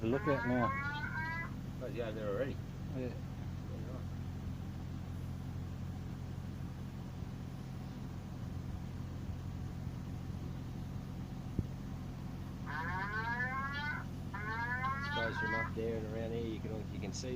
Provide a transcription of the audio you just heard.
to look at now. Oh, yeah, there already. Yeah. Suppose from up there and around here you can see